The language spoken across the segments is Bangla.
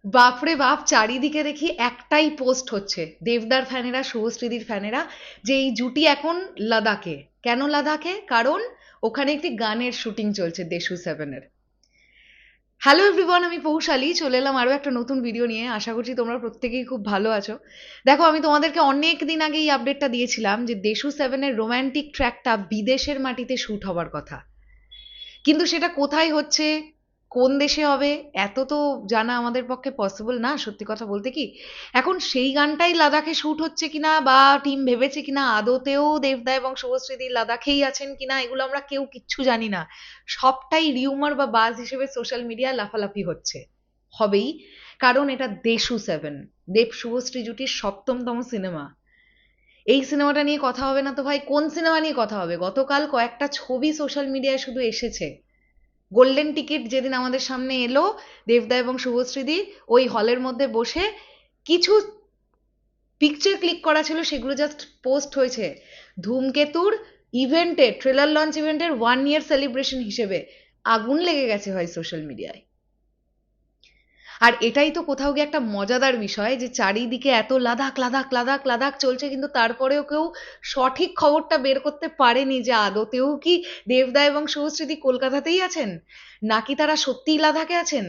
বাপরে বাপ, চারিদিকে দেখি একটাই পোস্ট হচ্ছে, দেবদার ফ্যানেরা, শুভশ্রীদির ফ্যানেরা, যে এই জুটি এখন লাদাখে। কেন লাদাখে? কারণ ওখানে একটি গানের শুটিং চলছে দেশু 7-এর। হ্যালো এভরিওয়ান, আমি পৌশালী চলে এলাম আরো একটা নতুন ভিডিও নিয়ে। আশা করছি তোমরা প্রত্যেকেই খুব ভালো আছো। দেখো, আমি তোমাদেরকে অনেক দিন আগে এই আপডেটটা দিয়েছিলাম যে দেশু 7-এর রোম্যান্টিক ট্র্যাকটা বিদেশের মাটিতে শুট হবার কথা, কিন্তু সেটা কোথায় হচ্ছে, কোন দেশে হবে, এত তো জানা আমাদের পক্ষে পসিবল না, সত্যি কথা বলতে। কি এখন সেই গানটাই লাদাখে শুট হচ্ছে কিনা, বা টিম ভেবেছে কিনা, আদতেও দেবদা এবং শুভশ্রীদি লাদাখেই আছেন কিনা, এগুলো আমরা কেউ কিচ্ছু জানি না। সবটাই রিউমার বা বাজ হিসেবে সোশ্যাল মিডিয়া লাফালাফি হচ্ছে। হবেই, কারণ এটা দেশু 7, দেব শুভশ্রী জুটির সপ্তমতম সিনেমা। এই সিনেমাটা নিয়ে কথা হবে না তো ভাই কোন সিনেমা নিয়ে কথা হবে? গতকাল কয়েকটা ছবি সোশ্যাল মিডিয়ায় শুধু এসেছে। গোল্ডেন টিকিট যেদিন আমাদের সামনে এলো, দেবদা এবং শুভশ্রীদি ওই হলের মধ্যে বসে কিছু পিকচার ক্লিক করা ছিল, সেগুলো জাস্ট পোস্ট হয়েছে ধূমকেতুর ইভেন্টে, ট্রেলার লঞ্চ ইভেন্টের 1 ইয়ার সেলিব্রেশন হিসেবে। আগুন লেগে গেছে ভাই সোশ্যাল মিডিয়ায়। আর এটাই তো কোথাও গিয়ে একটা মজাদার বিষয় যে চারিদিকে এত লাদাখ লাদাখ লাদাখ লাদাখ চলছে, কিন্তু তারপরেও কেউ সঠিক খবরটা বের করতে পারেনি যে আদতেও কি দেবদা এবং শুভশ্রীদি কলকাতাতেই আছেন, নাকি তারা সত্যিই লাদাখে আছেন,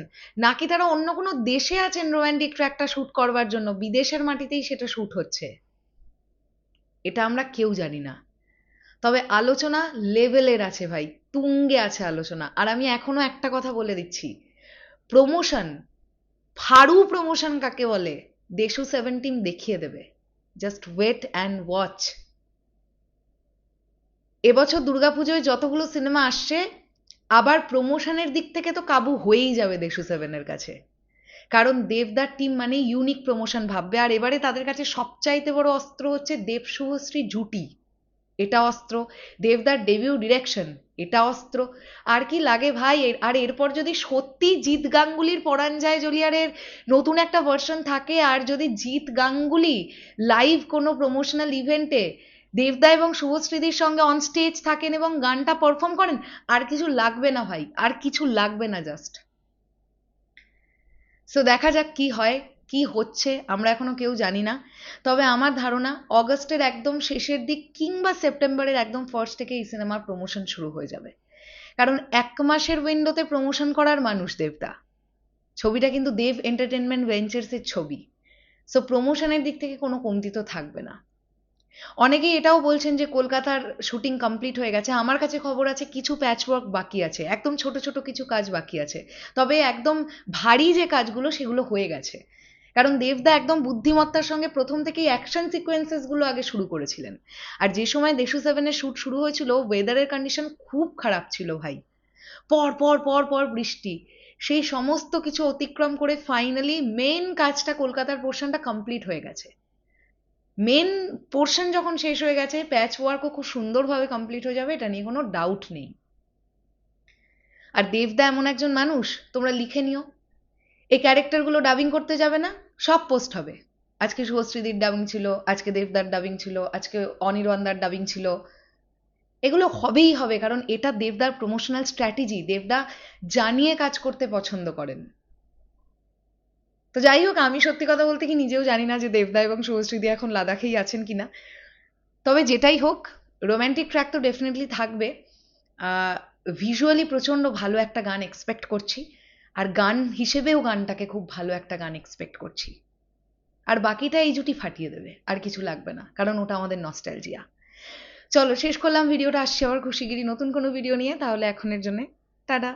নাকি তারা অন্য কোনো দেশে আছেন রোম্যান্টিক ট্র্যাকটা শুট করবার জন্য, বিদেশের মাটিতেই সেটা শুট হচ্ছে। এটা আমরা কেউ জানি না। তবে আলোচনা লেভেলের আছে ভাই, তুঙ্গে আছে আলোচনা। আর আমি এখনো একটা কথা বলে দিচ্ছি, প্রমোশন, ফাড়ু প্রমোশন কাকে বলে, দেশু 7 টিম দেখিয়ে দেবে। Just wait and watch. এবছর দুর্গাপুজোয় যতগুলো সিনেমা আসছে, আবার প্রমোশনের দিক থেকে তো কাবু হয়েই যাবে দেশু 7-এর কাছে। কারণ দেবদার টিম মানে ইউনিক প্রমোশন ভাববে। আর এবারে তাদের কাছে সবচাইতে বড় অস্ত্র হচ্ছে দেব শুভশ্রী জুটি, এটা অস্ত্র। দেবদার ডেবিউ ডিরেকশন, এটা অস্ত্র। আর কি লাগে ভাই? আর এরপর যদি সত্যি জিৎ গাঙ্গুলির পরাণ যায় জলিয়ারের নতুন একটা ভার্সন থাকে, আর যদি জিৎ গাঙ্গুলি লাইভ কোনো প্রমোশনাল ইভেন্টে দেবদা এবং শুভশ্রীদির সঙ্গে অন স্টেজ থাকেন এবং গানটা পারফর্ম করেন, আর কিছু লাগবে না ভাই, আর কিছু লাগবে না জাস্ট। সো দেখা যাক কি হয়, কি হচ্ছে আমরা এখনো কেউ জানি না। তবে আমার ধারণা অগস্টের একদম শেষের দিক কিংবা সেপ্টেম্বরের একদম ফার্স্ট থেকে এই সিনেমার প্রমোশন শুরু হয়ে যাবে। কারণ 1 মাসের উইন্ডোতে প্রমোশন করার মানুষ দেবদা। ছবিটা কিন্তু দেব এন্টারটেনমেন্ট ভেঞ্চার্সের ছবি। সো প্রমোশনের দিক থেকে কোনো কমতি তো থাকবে না। অনেকেই এটাও বলছেন যে কলকাতার শুটিং কমপ্লিট হয়ে গেছে। আমার কাছে খবর আছে কিছু প্যাচওয়ার্ক বাকি আছে, একদম ছোট ছোট কিছু কাজ বাকি আছে। তবে একদম ভারী যে কাজগুলো সেগুলো হয়ে গেছে। কারণ দেবদা একদম বুদ্ধিমত্তার সঙ্গে প্রথম থেকেই অ্যাকশন সিকোয়েন্সেস গুলো আগে শুরু করেছিলেন। আর যে সময় দেশু 7-এর শুট শুরু হয়েছিল, ওয়েদারের কন্ডিশন খুব খারাপ ছিল ভাই। পর পর পর পর বৃষ্টি। সেই সমস্ত কিছু অতিক্রম করে ফাইনালি মেন কাজটা, কলকাতার পোর্শনটা কমপ্লিট হয়ে গেছে। মেন পোর্শন যখন শেষ হয়ে গেছে, প্যাচ ওয়ার্কও খুব সুন্দরভাবে কমপ্লিট হয়ে যাবে, এটা নিয়ে কোনো ডাউট নেই। আর দেবদা এমন একজন মানুষ, তোমরা লিখে নিও, এই ক্যারেক্টারগুলো ডাবিং করতে যাবে না, সব পোস্ট হবে। আজকে শুভশ্রীদির ডাবিং ছিল, আজকে দেবদার ডাবিং ছিল, আজকে অনির্বাণদার ডাবিং ছিল। এগুলো হবেই হবে, কারণ এটা দেবদার প্রমোশনাল স্ট্র্যাটেজি। দেবদা জানিয়ে কাজ করতে পছন্দ করেন। তো যাই হোক, আমি সত্যি কথা বলতে কি নিজেও জানি না যে দেবদা এবং শুভশ্রীদি এখন লাদাখেই আছেন কিনা। তবে যেটাই হোক, রোম্যান্টিক ট্র্যাক তো ডেফিনেটলি থাকবে। ভিজুয়ালি প্রচণ্ড ভালো একটা গান এক্সপেক্ট করছি। আর গান হিসেবেও গানটাকে খুব ভালো একটা গান এক্সপেক্ট করছি। আর বাকিটা এই জুটি ফাটিয়ে দেবে, আর কিছু লাগবে না, কারণ ওটা আমাদের নস্টালজিয়া। চলো শেষ করলাম ভিডিওটা, আসছে আবার খুব শিগগিরই নতুন কোনো ভিডিও নিয়ে। তাহলে এখনের জন্য টাটা।